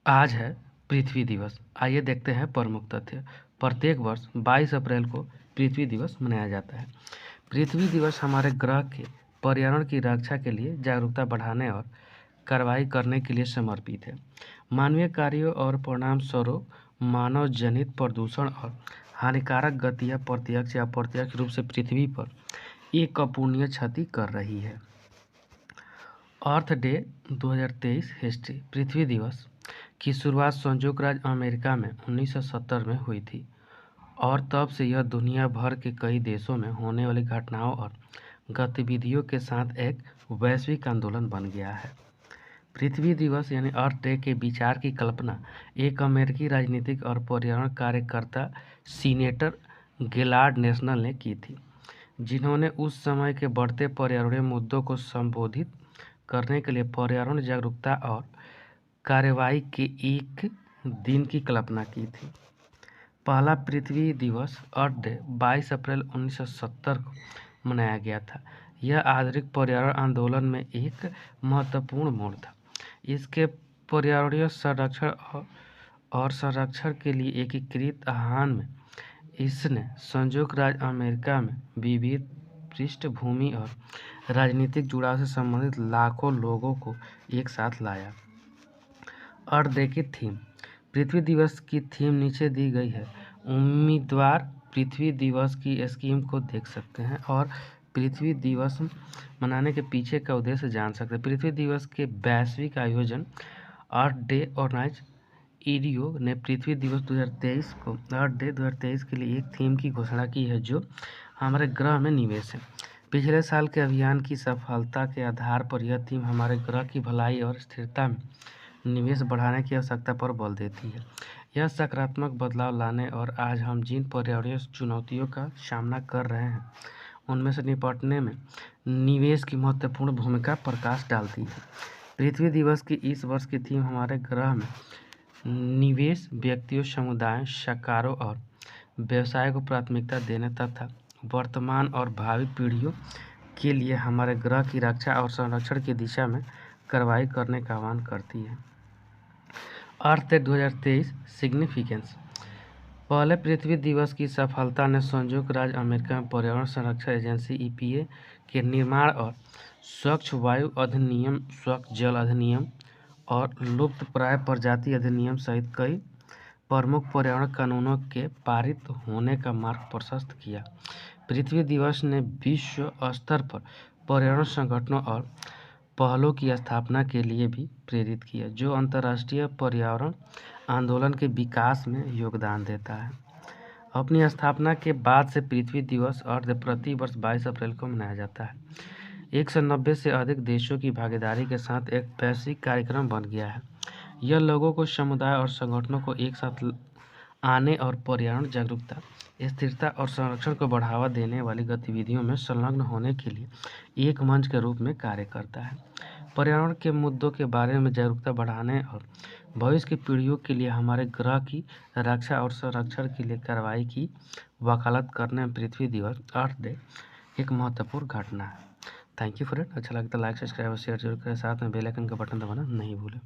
आज है पृथ्वी दिवस। आइए देखते हैं प्रमुख तथ्य। प्रत्येक वर्ष 22 अप्रैल को पृथ्वी दिवस मनाया जाता है। पृथ्वी दिवस हमारे ग्रह के पर्यावरण की रक्षा के लिए जागरूकता बढ़ाने और कार्रवाई करने के लिए समर्पित है। मानवीय कार्यों और परिणाम स्वरूप मानव जनित प्रदूषण और हानिकारक गतियाँ प्रत्यक्ष या अप्रत्यक्ष रूप से पृथ्वी पर एक अपूरणीय क्षति कर रही है। अर्थ डे 2023 हिस्ट्री। पृथ्वी दिवस की शुरुआत संयुक्त राज्य अमेरिका में 1970 में हुई थी और तब से यह दुनिया भर के कई देशों में होने वाली घटनाओं और गतिविधियों के साथ एक वैश्विक आंदोलन बन गया है। पृथ्वी दिवस यानी अर्थ डे के विचार की कल्पना एक अमेरिकी राजनीतिक और पर्यावरण कार्यकर्ता सीनेटर गिलार्ड नेशनल ने की थी, जिन्होंने उस समय के बढ़ते पर्यावरणीय मुद्दों को संबोधित करने के लिए पर्यावरण जागरूकता और कार्रवाई के एक दिन की कल्पना की थी। पहला पृथ्वी दिवस अर्थ डे 22 अप्रैल 1970 को मनाया गया था। यह आधुनिक पर्यावरण आंदोलन में एक महत्वपूर्ण मोड़ था। इसके पर्यावरणीय संरक्षण और संरक्षण के लिए एकीकृत आह्वान में इसने संयुक्त राज्य अमेरिका में विविध पृष्ठभूमि और राजनीतिक जुड़ाव से संबंधित लाखों लोगों को एक साथ लाया। अर्थ डे की थीम। पृथ्वी दिवस की थीम नीचे दी गई है। उम्मीदवार पृथ्वी दिवस की स्कीम को देख सकते हैं और पृथ्वी दिवस मनाने के पीछे का उद्देश्य जान सकते हैं। पृथ्वी दिवस के वैश्विक आयोजन अर्थ डे ऑर्गेनाइज ईडीओ ने पृथ्वी दिवस 2023 को अर्थ डे 2023 के लिए एक थीम की घोषणा की है, जो हमारे ग्रह में निवेश है। पिछले साल के अभियान की सफलता के आधार पर यह थीम हमारे ग्रह की भलाई और स्थिरता में निवेश बढ़ाने की आवश्यकता पर बल देती है। यह सकारात्मक बदलाव लाने और आज हम जिन पर्यावरणीय चुनौतियों का सामना कर रहे हैं उनमें से निपटने में निवेश की महत्वपूर्ण भूमिका प्रकाश डालती है। पृथ्वी दिवस की इस वर्ष की थीम हमारे ग्रह में निवेश व्यक्तियों, समुदायों, सरकारों और व्यवसाय को प्राथमिकता देने तथा वर्तमान और भावी पीढ़ियों के लिए हमारे ग्रह की रक्षा और संरक्षण की दिशा में कार्रवाई करने का आह्वान करती है। अर्थ डे 2023 सिग्निफिकेंस। पहले पृथ्वी दिवस की सफलता ने संयुक्त राज्य अमेरिका में पर्यावरण संरक्षण एजेंसी EPA के निर्माण और स्वच्छ वायु अधिनियम, स्वच्छ जल अधिनियम और लुप्तप्राय प्रजाति अधिनियम सहित कई प्रमुख पर्यावरण कानूनों के पारित होने का मार्ग प्रशस्त किया। पृथ्वी दिवस ने विश्व स्तर पर पर्यावरण संगठनों और पहलों की स्थापना के लिए भी प्रेरित किया, जो अंतर्राष्ट्रीय पर्यावरण आंदोलन के विकास में योगदान देता है। अपनी स्थापना के बाद से पृथ्वी दिवस अर्थ प्रति वर्ष 22 अप्रैल को मनाया जाता है। 190 से अधिक देशों की भागीदारी के साथ एक वैश्विक कार्यक्रम बन गया है। यह लोगों को, समुदाय और संगठनों को एक साथ आने और पर्यावरण जागरूकता, स्थिरता और संरक्षण को बढ़ावा देने वाली गतिविधियों में संलग्न होने के लिए एक मंच के रूप में कार्य करता है। पर्यावरण के मुद्दों के बारे में जागरूकता बढ़ाने और भविष्य की पीढ़ियों के लिए हमारे ग्रह की रक्षा और संरक्षण के लिए कार्रवाई की वकालत करने में पृथ्वी दिवस अर्थ डे एक महत्वपूर्ण घटना है। Thank you friend. अच्छा लगता है लाइक, सब्सक्राइब और शेयर जरूर करें। साथ में बेल आइकन का बटन दबाना नहीं भूलें।